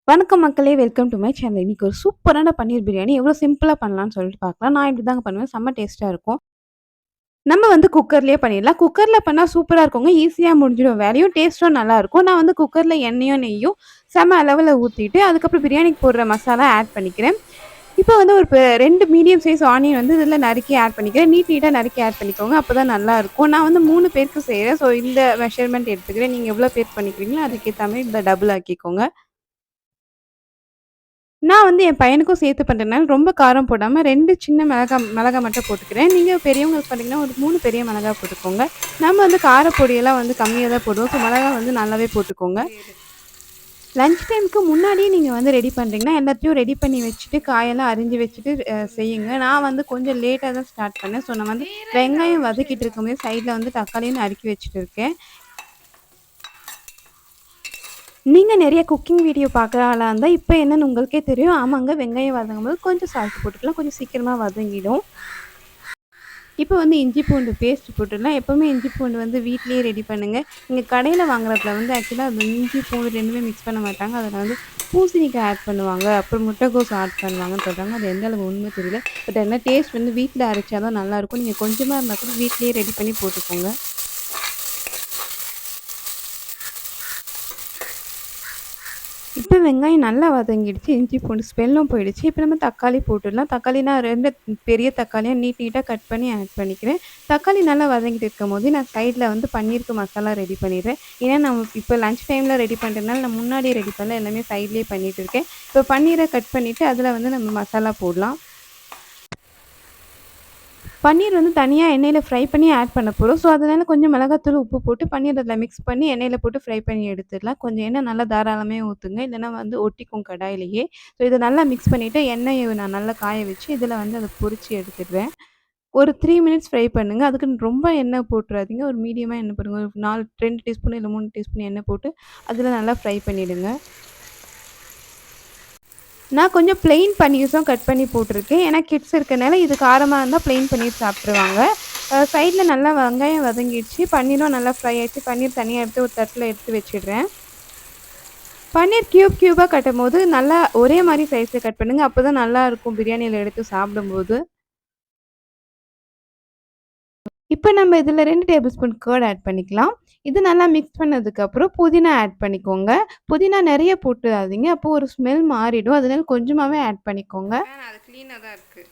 வணக்கம் மக்களே! Welcome do my channel. இன்னைக்கு ஒரு சூப்பரான பன்னீர் பிரியாணி எவ்வளோ சிம்பிளா பண்ணலான்னு சொல்லிட்டு பார்க்கலாம். நான் இப்படி தாங்க பண்ணுவேன். செம்ம டேஸ்ட்டா இருக்கும். நம்ம வந்து குக்கர்லயே பண்ணிடலாம். குக்கர்ல பண்ணா சூப்பரா இருக்குங்க. ஈஸியா முடிஞ்சிடும் வேலையும், டேஸ்ட்டும் நல்லாயிருக்கும். நான் வந்து குக்கர்ல எண்ணெயும், நெய்யும் செம அளவுல ஊத்திட்டு, அதுக்கப்புறம் பிரியாணிக்கு போடுற மசாலா ஆட் பண்ணிக்கிறேன். இப்போ வந்து ஒரு 2 மீடியம் சைஸ் ஆனியன் வந்து இதில நறுக்கி ஆட் பண்ணிக்கிறேன். நீட்டா நறுக்கி ஆட் பண்ணிக்கோங்க. அப்பதான் நல்லாயிருக்கும். நான் வந்து 3 பேருக்கு செய்றேன். ஸோ இந்த மெஷர்மென்ட் எடுத்துக்கிறேன். நீங்க எவ்வளோ பேருக்கு பண்ணிக்கிறீங்களோ அதுக்கேத்த மாரி இந்த டபுள் ஆக்கிக்கோங்க. நான் வந்து என் பையனுக்கும் சேர்த்து பண்றதுனால ரொம்ப காரம் போடாம 2 சின்ன மிளகா மட்டும் போட்டுக்கிறேன். நீங்க பெரியவங்களுக்கு பண்ணீங்கன்னா ஒரு 3 பெரிய மிளகா போட்டுக்கோங்க. நம்ம வந்து கார பொடியெல்லாம் வந்து கம்மியா தான் போடுவோம். ஸோ மிளகா வந்து நல்லாவே போட்டுக்கோங்க. லஞ்ச் டைமுக்கு முன்னாடியே நீங்க வந்து ரெடி பண்றீங்கன்னா, எல்லாத்தையும் ரெடி பண்ணி வச்சுட்டு, காயெல்லாம் அரிஞ்சு வச்சுட்டு செய்யுங்க. நான் வந்து கொஞ்சம் லேட்டா தான் ஸ்டார்ட் பண்ணேன். ஸோ நான் வந்து வெங்காயம் வதக்கிட்டு இருக்கும்போது சைட்ல வந்து தக்காளியும் நறுக்கி வச்சுட்டு இருக்கேன். நீங்க நெறைய குக்கிங் வீடியோ பார்க்குற ஆளா இருந்தா, இப்ப என்னன்னு உங்களுக்கே தெரியும். ஆமாங்க, வெங்காயம் வதங்கும்போது கொஞ்சம் சால்ட் போட்டுக்கலாம். கொஞ்சம் சீக்கிரமா வதங்கிடும். இப்போ வந்து இஞ்சி பூண்டு பேஸ்ட் போட்டுடலாம். எப்பவுமே இஞ்சி பூண்டு வந்து வீட்லயே ரெடி பண்ணுங்க. நீங்க கடையில வாங்குறதுல வந்து ஆக்சுவலா அது இஞ்சி பூண்டு 2மே மிக்ஸ் பண்ண மாட்டாங்க. அதில வந்து பூசணிக்காய் ஆட் பண்ணுவாங்க. அப்புறம் முட்டைக்கோஸ் ஆட் பண்ணுவாங்கன்னு சொல்றாங்க. அது எந்த அளவு உண்மை தெரியல. பட் என்ன டேஸ்ட் வந்து வீட்ல அரைச்சா தான் நல்லாயிருக்கும். நீங்க கொஞ்சமா இருந்தா கூட வீட்லயே ரெடி பண்ணி போட்டுக்கோங்க. இப்போ வெங்காயம் நல்லா வதங்கிடுச்சு. இஞ்சி பூண்டு ஸ்மெல்லும் போயிடுச்சு. இப்போ நம்ம தக்காளி போட்டுடலாம். தக்காளி நான் 2 பெரிய தக்காளியா நீட்டா கட் பண்ணி ஆட் பண்ணிக்கிறேன். தக்காளி நல்லா வதங்கிட்டு இருக்கும்போது, நான் சைட்ல வந்து பன்னீருக்கு மசாலா ரெடி பண்ணிடுறேன். ஏன்னா நம்ம இப்போ லஞ்ச் டைம்ல ரெடி பண்ணுறதுனால, நான் முன்னாடியே ரெடி பண்ணல. எல்லாமே சைட்லயே பண்ணிட்டு இருக்கேன். இப்போ பன்னீர கட் பண்ணிட்டு, அதில வந்து நம்ம மசாலா போடலாம். பன்னீர் வந்து தனியா எண்ணெயில ஃப்ரை பண்ணி ஆட் பண்ண போறோம். ஸோ, அதனால கொஞ்சம் மிளகாத்தூள், உப்பு போட்டு பன்னீர் அதில மிக்ஸ் பண்ணி எண்ணெயில போட்டு ஃப்ரை பண்ணி எடுத்துடலாம். கொஞ்சம் எண்ணெய் நல்லா தாராளமே ஊத்துங்க. இல்லன்னா வந்து ஒட்டிக்கும் கடாயிலேயே. ஸோ, இத நல்லா மிக்ஸ் பண்ணிட்டு எண்ணெய நான் நல்லா காய வச்சு இதில வந்து அத பொரிச்சு எடுத்துடுறேன். ஒரு 3 மினிட்ஸ் ஃப்ரை பண்ணுங்க. அதுக்குன்னு ரொம்ப எண்ணெய் போட்டுறாதீங்க. ஒரு மீடியமா எண்ணெய் போடுங்க. ஒரு 2 டீஸ்பூன் இல்ல 3 டீஸ்பூன் எண்ணெய் போட்டு அதில நல்லா ஃப்ரை பண்ணிடுங்க. நான் கொஞ்சம் பிளெயின் பன்னீர்ஸும் கட் பண்ணி போட்டிருக்கேன். ஏன்னா கிட்ஸ் இருக்கனால இது காரமா இருந்தா பிளெயின் பன்னீர் சாப்பிட்டுருவாங்க. சைட்ல நல்லா வெங்காயம் வதங்கிடுச்சு. பன்னீரும் நல்லா ஃப்ரை ஆயிடுச்சு. பன்னீர் தனியா எடுத்து ஒரு தட்டில எடுத்து வச்சுடுறேன். பன்னீர் கியூபா கட்டும்போது நல்லா ஒரே மாரி சைஸ்ல கட் பண்ணுங்க. அப்பதான் நல்லாருக்கும் பிரியாணியில எடுத்து சாப்பிடும்போது. இப்ப நம்ம இதில 2 டேபிள் ஸ்பூன் கர்ட் ஆட் பண்ணிக்கலாம். இது நல்லா மிக்ஸ் பண்ணதுக்கப்புறம் புதினா ஆட் பண்ணிக்கோங்க. புதினா நெறைய போட்டுறாதீங்க. அப்போ ஒரு ஸ்மெல் மாறிடும். அதனால கொஞ்சமாவே ஆட் பண்ணிக்கோங்க. அது கிளீனா தான் இருக்கு.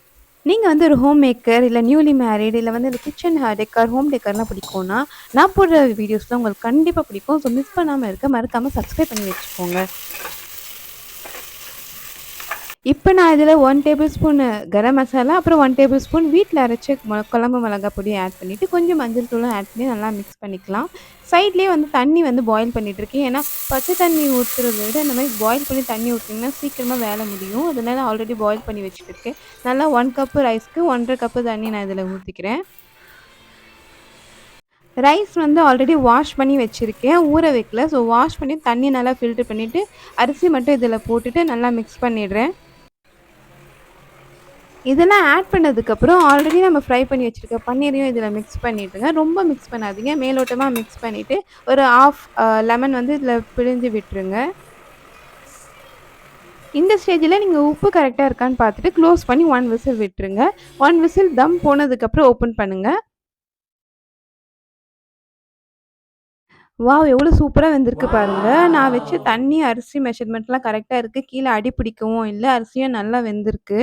நீங்க வந்து ஒரு ஹோம் மேக்கர், இல்ல நியூலி மேரிட், இல்ல வந்து இந்த கிச்சன் டெக்கார், ஹோம் டெக்கார்லாம் பிடிக்கும்னா, நான் போடுற வீடியோஸ்லாம் உங்களுக்கு கண்டிப்பா பிடிக்கும். ஸோ மிஸ் பண்ணாம இருக்க மறக்காம சப்ஸ்கிரைப் பண்ணி வச்சுக்கோங்க. இப்ப நான் இதில 1 டேபிள் ஸ்பூன் கரம் மசாலா, அப்புறம் 1 டேபிள் ஸ்பூன் வீட்ல அரைச்ச குழம்பு மிளகாய் பொடி ஆட் பண்ணிட்டு, கொஞ்சம் மஞ்சள் தூளும் ஆட் பண்ணி நல்லா மிக்ஸ் பண்ணிக்கலாம். சைட்லயே வந்து தண்ணி வந்து பாயில் பண்ணிட்டுருக்கேன். ஏன்னா, பச்சை தண்ணி ஊத்துறத விட இந்த மாரி பாயில் பண்ணி தண்ணி ஊத்துனீங்கன்னா சீக்கிரமா வேலை முடியும். அதனால ஆல்ரெடி பாயில் பண்ணி வச்சுட்டு இருக்கேன். நல்லா 1 கப்பு ரைஸ்க்கு 1 1/2 கப்பு தண்ணி நான் இதில ஊத்திக்கிறேன். ரைஸ் வந்து ஆல்ரெடி வாஷ் பண்ணி வச்சிருக்கேன். ஊற வைக்கல. ஸோ வாஷ் பண்ணி தண்ணி நல்லா ஃபில்டர் பண்ணிட்டு, அரிசி மட்டும் இதில போட்டுட்டு நல்லா மிக்ஸ் பண்ணிடுறேன். இதெல்லாம் ஆட் பண்ணதுக்கப்புறம் ஆல்ரெடி நம்ம ஃப்ரை பண்ணி வச்சிருக்க பன்னீரையும் இதில மிக்ஸ் பண்ணிடுங்க. ரொம்ப மிக்ஸ் பண்ணாதீங்க. மேலோட்டமா மிக்ஸ் பண்ணிட்டு, ஒரு 1/2 லெமன் வந்து இதில பிழிஞ்சு விட்டுருங்க. இந்த ஸ்டேஜில நீங்க உப்பு கரெக்ட்டா இருக்கான்னு பார்த்துட்டு க்ளோஸ் பண்ணி 1 விசில் விட்டுருங்க. 1 விசில் தம் போனதுக்கப்புறம் ஓப்பன் பண்ணுங்க. வாவ்! எவ்வளோ சூப்பரா வெந்திருக்கு பாருங்க. நான் வச்ச தண்ணி, அரிசி மெஷர்மெண்ட்லாம் கரெக்ட்டா இருக்கு. கீழ அடி பிடிக்கவும் இல்ல. அரிசியும் நல்லா வெந்திருக்கு.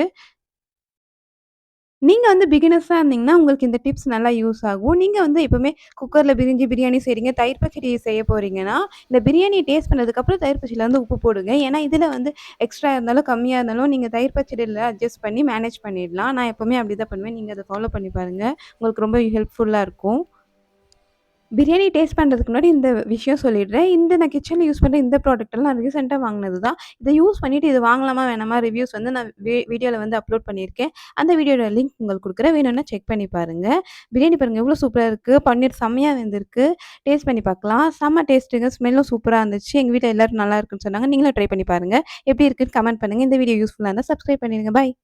நீங்க வந்து பிகினர்ஸா இருந்தீங்கன்னா, உங்களுக்கு இந்த டிப்ஸ் நல்லா யூஸ் ஆகும். நீங்க வந்து எப்பவுமே குக்கர்ல பிரியாணி செய்றீங்க, தயிர் பச்சடி செய்ய போறீங்கன்னா, இந்த பிரியாணிய டேஸ்ட் பண்ணதுக்கப்புறம் தயிர் பச்சடில வந்து உப்பு போடுங்க. ஏன்னா, இதுல வந்து எக்ஸ்ட்ரா இருந்தாலும், கம்மியா இருந்தாலும் நீங்க தயிர் பச்சடில அட்ஜஸ்ட் பண்ணி மேனேஜ் பண்ணிடலாம். நான் எப்பவுமே அப்படிதான் பண்ணுவேன். நீங்க அத ஃபாலோ பண்ணி பாருங்க. உங்களுக்கு ரொம்ப ஹெல்ப்ஃபுல்லா இருக்கும். பிரியாணி டேஸ்ட் பண்றதுக்கு முன்னாடி இந்த விஷயம் சொல்லிடுறேன். நான் கிச்சன்ல யூஸ் பண்ற இந்த ப்ராடக்ட் எல்லாம் நான் ரீசென்ட்டா வாங்குனது தான். இத யூஸ் பண்ணிட்டு இது வாங்கலாமா? வேணாமா? ரிவ்யூஸ் வந்து நான் வீடியோல வந்து அப்லோட் பண்ணியிருக்கேன். அந்த வீடியோட லிங்க் உங்களுக்கு குடுக்குறேன். வேணும்னா செக் பண்ணி பாருங்க. பிரியாணி பாருங்க எவ்ளோ சூப்பரா இருக்கு. பன்னீர் செம்மையா வெந்திருக்கு. டேஸ்ட் பண்ணி பார்க்கலாம். செம்ம டேஸ்ட்டுங்க. ஸ்மெல்லும் சூப்பரா இருந்துச்சு. எங்க வீட்ல எல்லாரும் நல்லா இருக்குன்னு சொன்னாங்க. நீங்களும் ட்ரை பண்ணி பாருங்க. எப்படி இருக்குன்னு கமெண்ட் பண்ணுங்க. இந்த வீடியோ யூஸ்ஃபுல்லா இருந்தா சப்ஸ்கிரைப் பண்ணிடுங்க. பாய்.